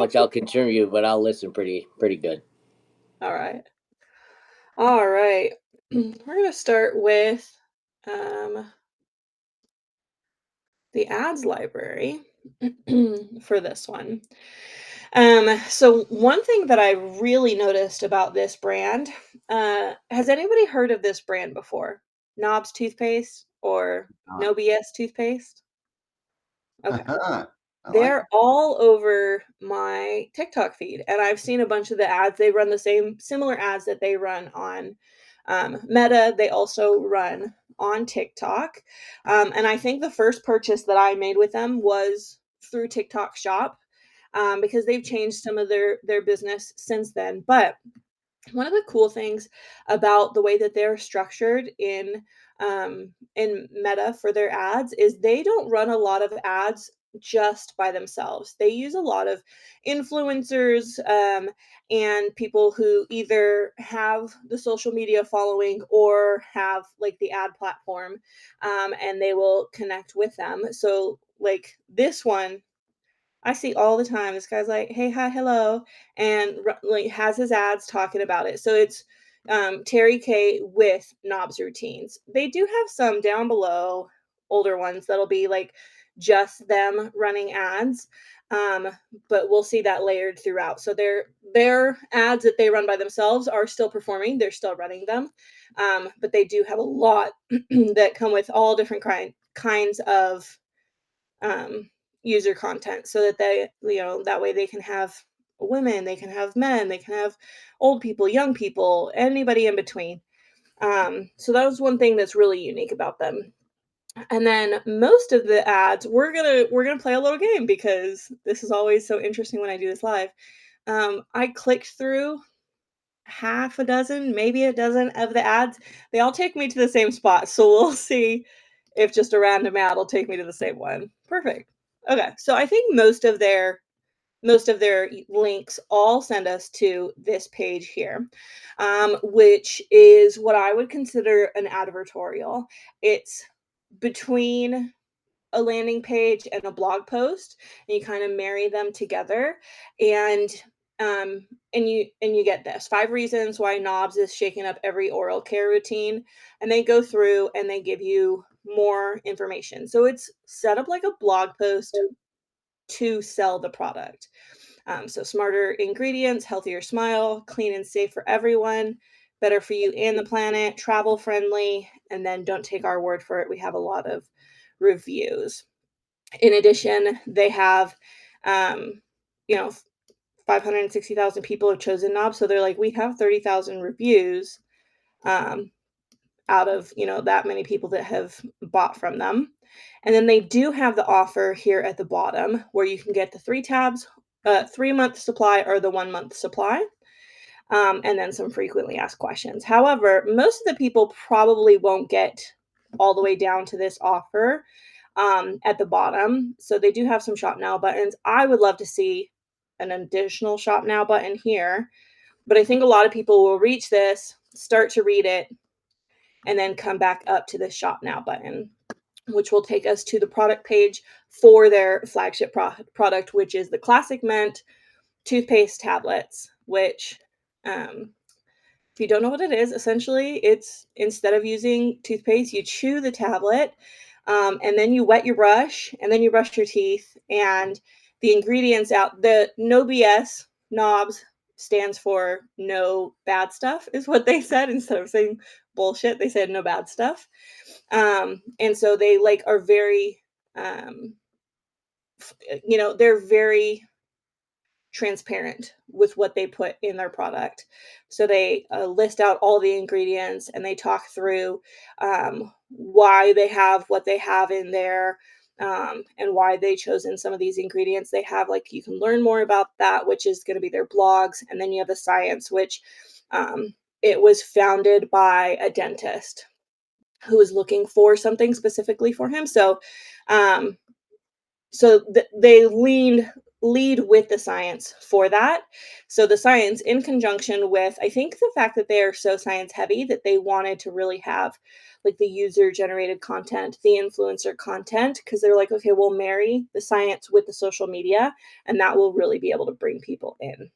much I'll contribute, but I'll listen pretty good. All right. All right. We're going to start with um, the ads library for this one. So one thing that I really noticed about this brand, has anybody heard of this brand before? Knobs toothpaste or Not. No BS toothpaste? Okay. I like They're all over my TikTok feed, and I've seen a bunch of the ads. They run the same similar ads that they run on Meta. They also run on TikTok, and I think the first purchase that I made with them was through TikTok Shop, because they've changed some of their business since then. But one of the cool things about the way that they're structured in Meta for their ads is they don't run a lot of ads just by themselves. They use a lot of influencers, and people who either have the social media following or have like the ad platform, and they will connect with them. So like this one I see all the time. This guy's like, "Hey, hi, hello," and like has his ads talking about it. So it's Terry K with Knobs Routines. They do have some down below, older ones that'll be like just them running ads, um, but we'll see that layered throughout. So their ads that they run by themselves are still performing. They're still running them, but they do have a lot that come with all different kinds of um, user content so that that way they can have women, they can have men, they can have old people, young people, anybody in between. So that was one thing that's really unique about them. And then most of the ads, we're gonna play a little game because this is always so interesting when I do this live. I clicked through half a dozen, maybe a dozen of the ads. They all take me to the same spot, so we'll see if just a random ad will take me to the same one. Perfect. Okay, so I think most of their links all send us to this page here, which is what I would consider an advertorial. It's between a landing page and a blog post, and you kind of marry them together, and um and you get this 5 reasons why Knobs is shaking up every oral care routine, and they go through and they give you more information. So it's set up like a blog post to sell the product. So smarter ingredients, healthier smile, clean and safe for everyone, better for you and the planet, travel friendly, and then don't take our word for it. We have a lot of reviews. In addition, they have, um, you know, 560,000 people have chosen Knob. So they're like, we have 30,000 reviews, um, out of, that many people that have bought from them. And then they do have the offer here at the bottom where you can get the 3 tabs, 3-month supply or the 1-month supply, and then some frequently asked questions. However, most of the people probably won't get all the way down to this offer, at the bottom. So they do have some shop now buttons. I would love to see an additional shop now button here, but I think a lot of people will reach this, start to read it, and then come back up to the shop now button, which will take us to the product page for their flagship product, which is the Classic Mint toothpaste tablets, which, if you don't know what it is, essentially it's instead of using toothpaste, you chew the tablet, and then you wet your brush, and then you brush your teeth, and the ingredients out. The No BS knobs stands for no bad stuff, is what they said. Instead of saying bullshit, they said no bad stuff. And so they like are very, um, they're very transparent with what they put in their product. So they list out all the ingredients and they talk through, why they have what they have in there, and why they chosen some of these ingredients. They have like you can learn more about that, which is going to be their blogs, and then you have the science, which, it was founded by a dentist who was looking for something specifically for him. So, they leaned lead with the science for that. So the science in conjunction with, I think, the fact that they are so science heavy that they wanted to really have like the user generated content, the influencer content, because they're like, okay, we'll marry the science with the social media, and that will really be able to bring people in.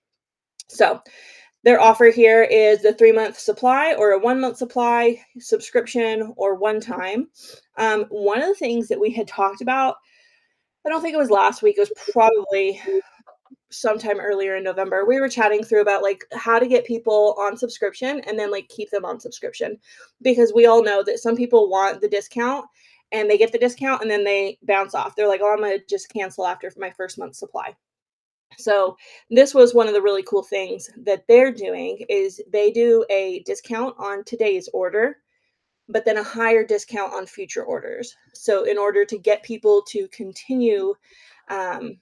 So their offer here is the 3-month supply or a 1-month supply, subscription, or one time. One of the things that we had talked about, I don't think it was last week, it was probably sometime earlier in November, we were chatting through about like how to get people on subscription and then like keep them on subscription. Because we all know that some people want the discount and they get the discount and then they bounce off. They're like, oh, I'm going to just cancel after my first month's supply. So this was one of the really cool things that they're doing is they do a discount on today's order, but then a higher discount on future orders. So in order to get people to continue um,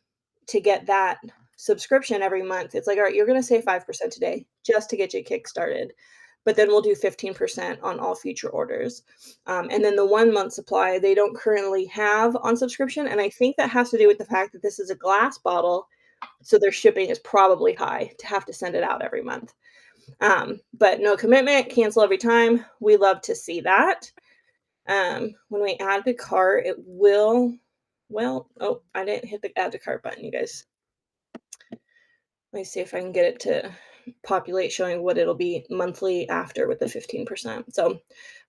to get that subscription every month, it's like, all right, you're going to save 5% today just to get you kick-started. But then we'll do 15% on all future orders. And then the 1-month supply, they don't currently have on subscription. And I think that has to do with the fact that this is a glass bottle. So their shipping is probably high to have to send it out every month. But no commitment, cancel every time. We love to see that. When we add to cart, it will, well, oh, I didn't hit the add to cart button, you guys. Let me see if I can get it to populate showing what it'll be monthly after with the 15%. So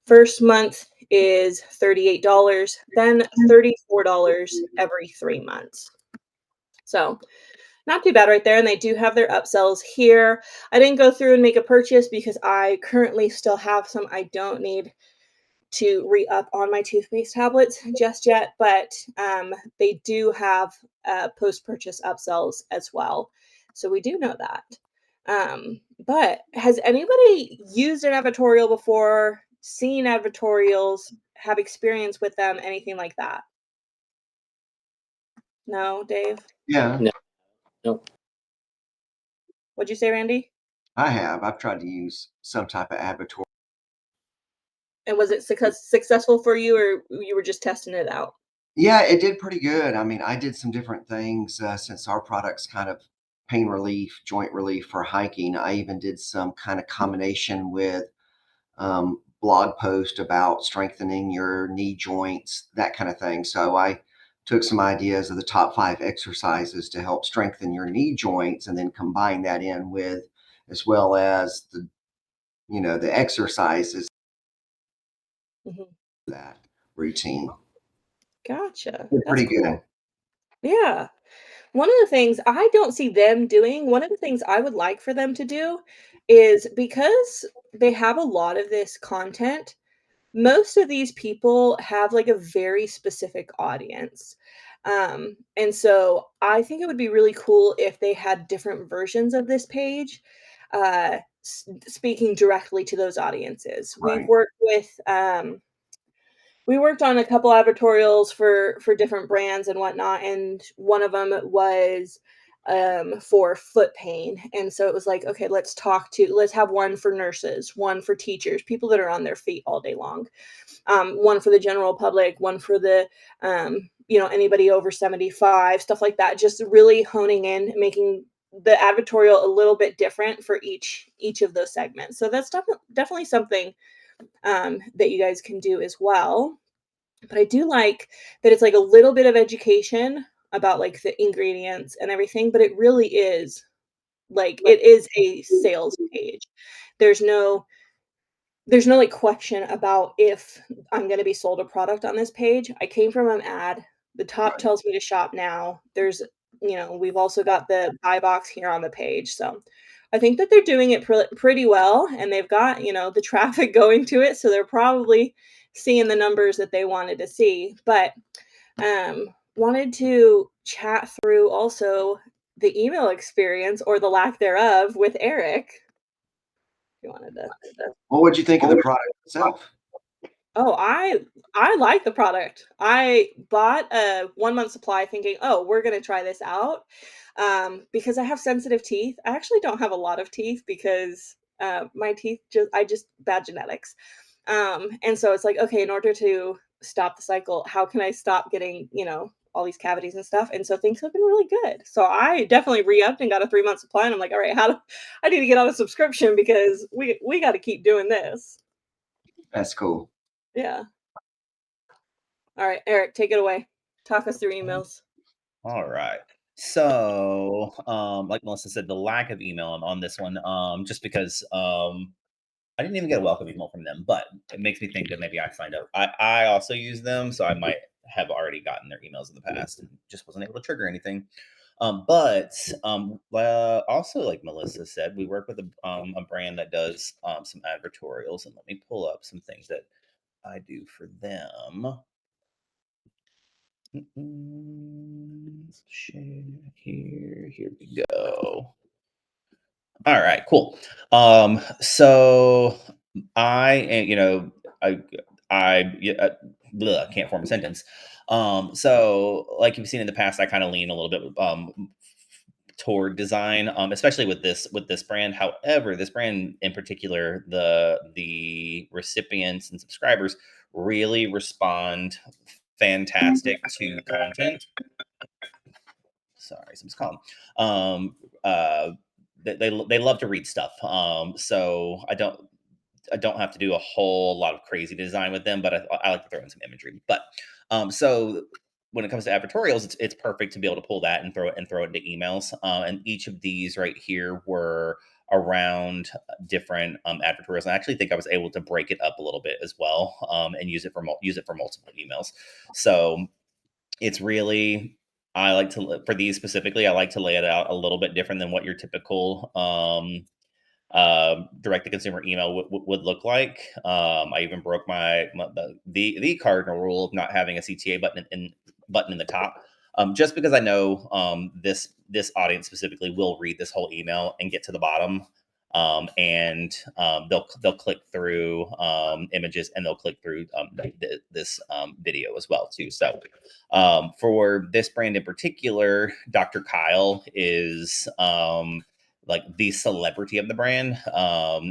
first month is $38, then $34 every 3 months. So not too bad right there, and they do have their upsells here. I didn't go through and make a purchase because I currently still have some I don't need to re-up on my toothpaste tablets just yet, but they do have post-purchase upsells as well. So we do know that. But has anybody used an advertorial before, seen advertorials, have experience with them, anything like that? No, Dave? Yeah, No, no. What'd you say, Randy? I have. I've tried to use some type of advertorial. And was it successful for you, or you were just testing it out? Yeah, it did pretty good. I mean, I did some different things since our product's kind of pain relief, joint relief for hiking. I even did some kind of combination with blog post about strengthening your knee joints, that kind of thing. So I took some ideas of the top 5 exercises to help strengthen your knee joints and then combine that in with as well as the exercises Mhm. that routine. Gotcha. Did That's pretty cool. good. Yeah. One of the things I don't see them doing, one of the things I would like for them to do is because they have a lot of this content, most of these people have like a very specific audience. And so I think it would be really cool if they had different versions of this page, speaking directly to those audiences. Right. We worked on a couple advertorials for different brands and whatnot, and one of them was for foot pain. And so it was like, okay, let's have one for nurses, one for teachers, people that are on their feet all day long, one for the general public, one for the anybody over 75, stuff like that. Just really honing in, making the advertorial a little bit different for each of those segments. So that's definitely something that you guys can do as well. But I do like that it's like a little bit of education about like the ingredients and everything, but it really is like it is a sales page. There's no like question about if I'm going to be sold a product on this page. I came from an ad. The top Right. tells me to shop now. We've also got the buy box here on the page. So I think that they're doing it pretty well, and they've got, the traffic going to it. So they're probably seeing the numbers that they wanted to see. But wanted to chat through also the email experience or the lack thereof with Eric. If you wanted to. What would you think of the product itself? Oh, I like the product. I bought a 1-month supply thinking, "Oh, we're gonna try this out." Because I have sensitive teeth. I actually don't have a lot of teeth because, my teeth just bad genetics. And so it's like, okay, in order to stop the cycle, how can I stop getting, all these cavities and stuff. And so things have been really good. So I definitely re-upped and got a 3 month supply. And I'm like, all right, I need to get on a subscription because we got to keep doing this. That's cool. Yeah. All right, Eric, take it away. Talk us through emails. All right. So, like Melissa said, the lack of email on this one, just because I didn't even get a welcome email from them, but it makes me think that maybe I signed up. I also use them, so I might have already gotten their emails in the past and just wasn't able to trigger anything. But also, like Melissa said, we work with a brand that does some advertorials, and let me pull up some things that I do for them. Let's share here. Here we go. All right, cool. So I yeah, can't form a sentence. So like you've seen in the past, I kind of lean a little bit toward design, especially with this brand. However, this brand in particular, the recipients and subscribers really respond fantastic to content. Sorry, someone's calling. Um, uh, they love to read stuff. So I don't have to do a whole lot of crazy design with them, but I like to throw in some imagery. But so when it comes to advertorials, it's perfect to be able to pull that and throw it into emails. And each of these right here were around different advertorials. And I actually think I was able to break it up a little bit as well, and use it for multiple emails. So it's really, I like to, for these specifically, I like to lay it out a little bit different than what your typical direct to consumer email would look like. I even broke the cardinal rule of not having a CTA button in the top, just because I know this audience specifically will read this whole email and get to the bottom, and they'll click through images, and they'll click through this video as well too. So for this brand in particular, Dr. Kyle is like the celebrity of the brand.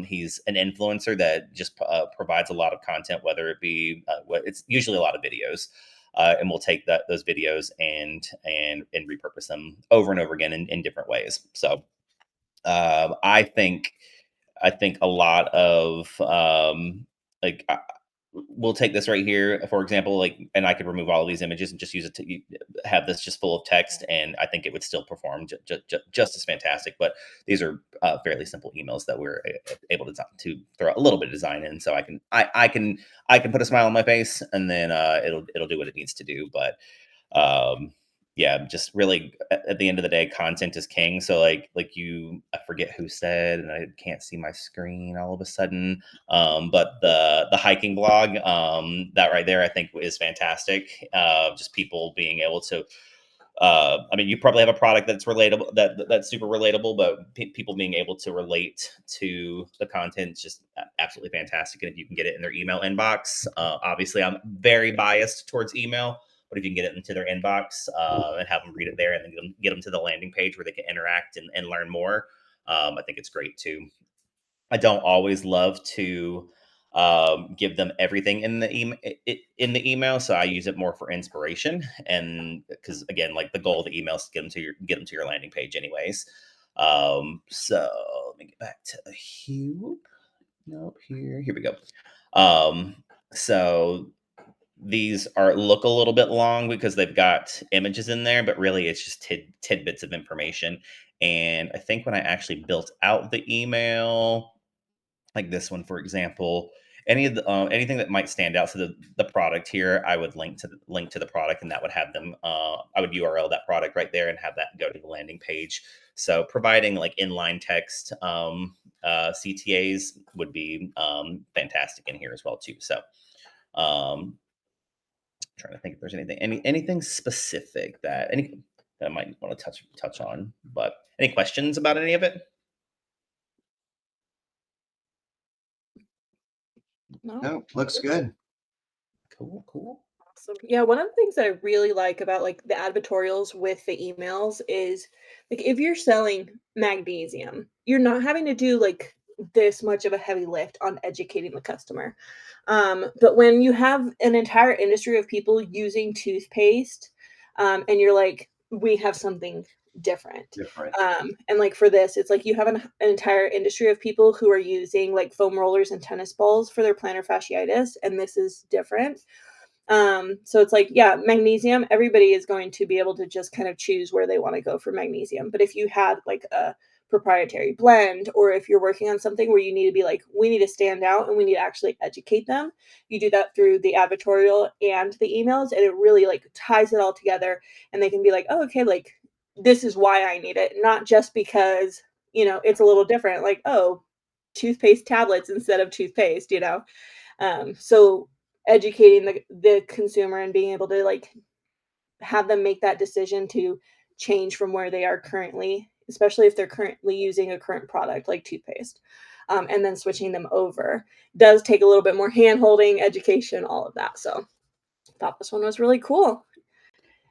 He's an influencer that just provides a lot of content, whether it be it's usually a lot of videos, and we'll take those videos and repurpose them over and over again in different ways. So I think a lot of like we'll take this right here, for example, like, and I could remove all of these images and just use it to have this just full of text, and I think it would still perform just as fantastic. But these are fairly simple emails that we're able to throw a little bit of design in, so I can put a smile on my face, and then it'll do what it needs to do. But um, yeah, just really at the end of the day, content is king. So I forget who said, and I can't see my screen all of a sudden. But the hiking blog, that right there, I think is fantastic. Just people being able to. I mean, you probably have a product that's relatable, that's super relatable, but people being able to relate to the content is just absolutely fantastic. And if you can get it in their email inbox, obviously, I'm very biased towards email. But if you can get it into their inbox, and have them read it there, and then get them to the landing page where they can interact and learn more, I think it's great too. I don't always love to give them everything in the email, so I use it more for inspiration, and because again, like the goal of the email is to get them to your landing page, anyways. So let me get back to the Hube. Nope, here we go. So these look a little bit long because they've got images in there, but really it's just tidbits of information. And I think when I actually built out the email, like this one, for example, anything that might stand out to the product here, I would link to the product, and that would have them. I would URL that product right there and have that go to the landing page. So providing like inline text CTAs would be fantastic in here as well too. So trying to think if there's anything specific that I might want to touch on. But any questions about any of it? No, looks good. Cool. Awesome. Yeah, one of the things that I really like about like the advertorials with the emails is like if you're selling magnesium, you're not having to do like this much of a heavy lift on educating the customer. But when you have an entire industry of people using toothpaste, and you're like, we have something different. Different. And like for this, it's like you have an entire industry of people who are using like foam rollers and tennis balls for their plantar fasciitis, and this is different. So it's like, yeah, magnesium, everybody is going to be able to just kind of choose where they want to go for magnesium. But if you had like a proprietary blend, or if you're working on something where you need to be like, we need to stand out and we need to actually educate them, you do that through the advertorial and the emails, and it really like ties it all together. And they can be like, oh, okay, like this is why I need it, not just because, it's a little different, like, oh, toothpaste tablets instead of toothpaste. So educating the consumer and being able to like have them make that decision to change from where they are currently, especially if they're currently using a current product like toothpaste, and then switching them over does take a little bit more hand holding, education, all of that. So thought this one was really cool.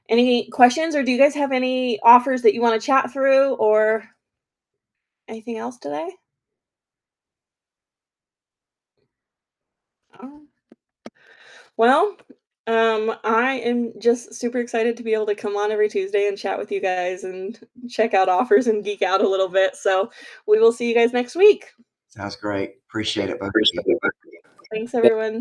Any questions, or do you guys have any offers that you want to chat through, or anything else today? Oh. Well, I am just super excited to be able to come on every Tuesday and chat with you guys and check out offers and geek out a little bit. So we will see you guys next week. Sounds great. Appreciate it, both of you. Thanks, everyone.